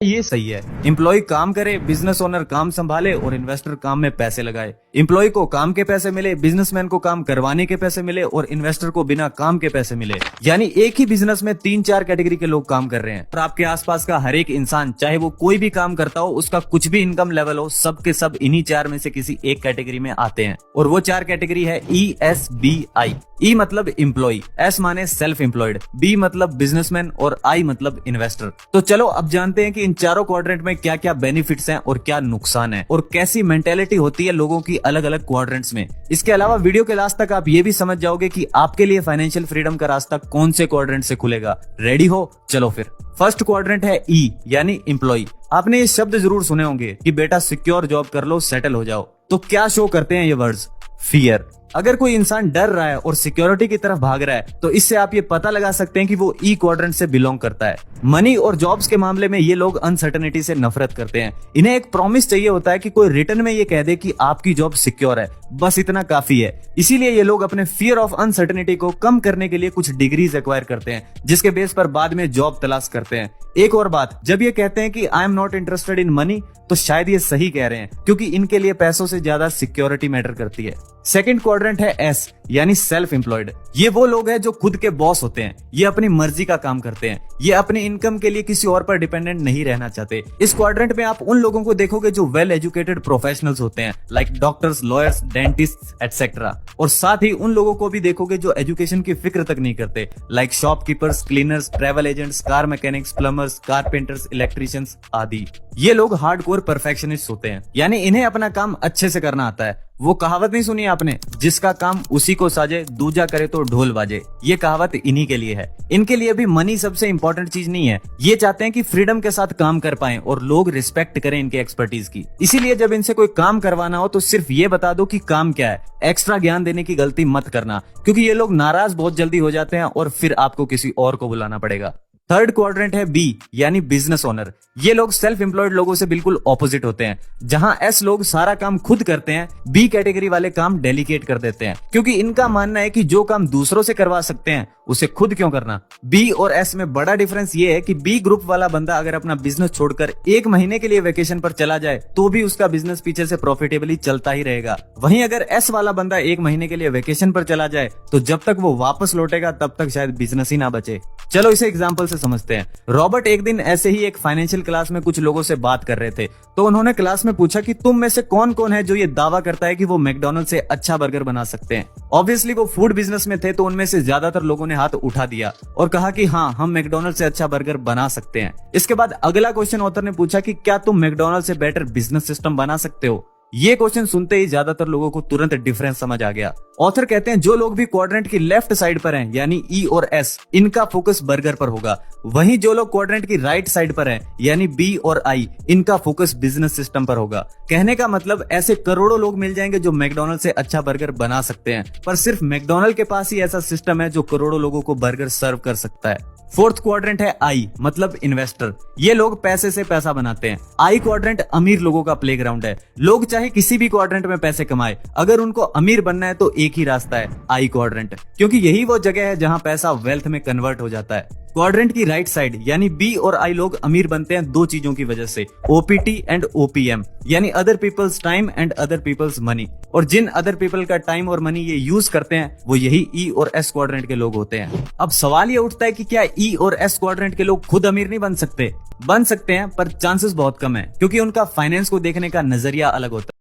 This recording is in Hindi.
ये सही है। एम्प्लॉय काम करे, बिजनेस ओनर काम संभाले और इन्वेस्टर काम में पैसे लगाए। एम्प्लॉय को काम के पैसे मिले, बिजनेसमैन को काम करवाने के पैसे मिले और इन्वेस्टर को बिना काम के पैसे मिले। यानी एक ही बिजनेस में 3-4 कैटेगरी के लोग काम कर रहे हैं और आपके आसपास का हर एक इंसान, चाहे वो कोई भी काम करता हो, उसका कुछ भी इनकम लेवल हो, सब के सब इन्हीं 4 में से किसी एक कैटेगरी में आते हैं। और वो 4 कैटेगरी है ESBI। E मतलब एम्प्लॉय, S माने सेल्फ एम्प्लॉयड, B मतलब बिजनेसमैन और I मतलब इन्वेस्टर। तो चलो अब जानते हैं कि इन चारों क्वाड्रेंट में क्या क्या बेनिफिट्स हैं और क्या नुकसान है और कैसी मेंटेलिटी होती है लोगों की अलग अलग क्वाड्रेंट्स में। इसके अलावा वीडियो के लास्ट तक आप ये भी समझ जाओगे कि आपके लिए फाइनेंशियल फ्रीडम का रास्ता कौन से क्वाड्रेंट से खुलेगा। रेडी हो? चलो फिर। फर्स्ट क्वाड्रेंट है E यानी एम्प्लॉय। आपने ये शब्द जरूर सुने होंगे कि बेटा सिक्योर जॉब कर लो, सेटल हो जाओ। तो क्या शो करते हैं ये वर्ड्स? फियर। अगर कोई इंसान डर रहा है और सिक्योरिटी की तरफ भाग रहा है तो इससे आप ये पता लगा सकते हैं कि वो ई क्वाड्रेंट से बिलोंग करता है। मनी और जॉब्स के मामले में ये लोग अनसर्टेनिटी से नफरत करते हैं। इन्हें एक प्रॉमिस चाहिए होता है कि कोई रिटर्न में ये कह दे कि आपकी जॉब सिक्योर है, बस इतना काफी है। इसीलिए ये लोग अपने फियर ऑफ अनसर्टेनिटी को कम करने के लिए कुछ डिग्रीज एक्वायर करते हैं, जिसके बेस पर बाद में जॉब तलाश करते हैं। एक और बात, जब ये कहते हैं कि I am not interested in money, तो शायद ये सही कह रहे हैं, क्योंकि इनके लिए पैसों से ज्यादा सिक्योरिटी मैटर करती है। सेकंड क्वाड्रेंट है S यानी सेल्फ एम्प्लॉयड। ये वो लोग हैं जो खुद के बॉस होते हैं। ये अपनी मर्जी का काम करते हैं। ये अपनी इनकम के लिए किसी और पर डिपेंडेंट नहीं रहना चाहते। इस क्वाड्रेंट में आप उन लोगों को देखोगे जो वेल एजुकेटेड प्रोफेशनल्स होते हैं, like doctors, lawyers, dentist etcetera. और साथ ही उन लोगों को भी देखोगे जो एजुकेशन की फिक्र तक नहीं करते, like shopkeepers, cleaners, travel agents, car mechanics, plumbers, carpenters, electricians आदि। ये लोग हार्डकोर परफेक्शनिस्ट होते हैं, यानी इन्हें अपना काम अच्छे से करना आता है। वो कहावत नहीं सुनी आपने, जिसका काम उसी को साजे, दूजा करे तो ढोल बाजे। ये कहावत इन्हीं के लिए है। इनके लिए भी मनी सबसे इंपॉर्टेंट चीज नहीं है। ये चाहते हैं कि फ्रीडम के साथ काम कर पाएं और लोग रिस्पेक्ट करें इनके एक्सपर्टीज की। इसीलिए जब इनसे कोई काम करवाना हो तो सिर्फ ये बता दो कि काम क्या है। एक्स्ट्रा ज्ञान देने की गलती मत करना, क्योंकि ये लोग नाराज बहुत जल्दी हो जाते हैं और फिर आपको किसी और को बुलाना पड़ेगा। थर्ड क्वाड्रेंट है B यानी बिजनेस ओनर। ये लोग सेल्फ एम्प्लॉयड लोगों से बिल्कुल ऑपोजिट होते हैं। जहां S लोग सारा काम खुद करते हैं, B कैटेगरी वाले काम डेलीगेट कर देते हैं, क्योंकि इनका मानना है कि जो काम दूसरों से करवा सकते हैं उसे खुद क्यों करना। B और S में बड़ा डिफरेंस ये है कि B ग्रुप वाला बंदा अगर अपना बिजनेस छोड़कर 1 महीने के लिए वेकेशन पर चला जाए तो भी उसका बिजनेस पीछे से प्रॉफिटेबली चलता ही रहेगा। वहीं अगर S वाला बंदा 1 महीने के लिए वेकेशन पर चला जाए तो जब तक वो वापस लौटेगा तब तक शायद बिजनेस ही ना बचे। चलो इसे एग्जाम्पल से समझते हैं। रॉबर्ट एक दिन ऐसे ही एक फाइनेंशियल क्लास में कुछ लोगों से बात कर रहे थे, तो उन्होंने क्लास में पूछा कि तुम में से कौन कौन है जो ये दावा करता है कि वो मैकडॉनल्ड से अच्छा बर्गर बना सकते हैं। ऑब्वियसली वो फूड बिजनेस में थे, तो उनमें से ज्यादातर लोगों ने हाथ उठा दिया और कहा कि हाँ, हम मैकडॉनल्ड से अच्छा बर्गर बना सकते हैं। इसके बाद अगला क्वेश्चन ऑथर ने पूछा कि क्या तुम मैकडॉनल्ड से बेटर बिजनेस सिस्टम बना सकते हो। ये क्वेश्चन सुनते ही ज्यादातर लोगों को तुरंत डिफरेंस समझ आ गया। ऑथर कहते हैं जो लोग भी क्वाड्रेंट की लेफ्ट साइड पर हैं, यानी E और S, इनका फोकस बर्गर पर होगा। वहीं जो लोग क्वाड्रेंट की राइट साइड पर हैं, यानी B और I, इनका फोकस बिजनेस सिस्टम पर होगा। कहने का मतलब ऐसे करोड़ों लोग मिल जाएंगे जो मैकडॉनल्ड से अच्छा बर्गर बना सकते हैं, पर सिर्फ मैकडॉनल्ड के पास ही ऐसा सिस्टम है जो करोड़ों लोगों को बर्गर सर्व कर सकता है। फोर्थ क्वाड्रेंट है I मतलब इन्वेस्टर। ये लोग पैसे से पैसा बनाते हैं। I क्वाड्रेंट अमीर लोगों का प्लेग्राउंड है। लोग चाहे किसी भी क्वाड्रेंट में पैसे कमाए, अगर उनको अमीर बनना है तो एक ही रास्ता है, I क्वाड्रेंट, क्योंकि यही वो जगह है जहां पैसा वेल्थ में कन्वर्ट हो जाता है। क्वाड्रेंट की राइट साइड यानी B और I लोग अमीर बनते हैं 2 चीजों की वजह से, OPT एंड OPM, यानी other people's time and other people's money. और जिन अदर पीपल का टाइम और मनी ये यूज करते हैं वो यही E और S क्वाड्रेंट के लोग होते हैं। अब सवाल ये उठता है कि क्या E और S क्वाड्रेंट के लोग खुद अमीर नहीं बन सकते? बन सकते हैं, पर चांसेस बहुत कम है, क्योंकि उनका फाइनेंस को देखने का नजरिया अलग होता है।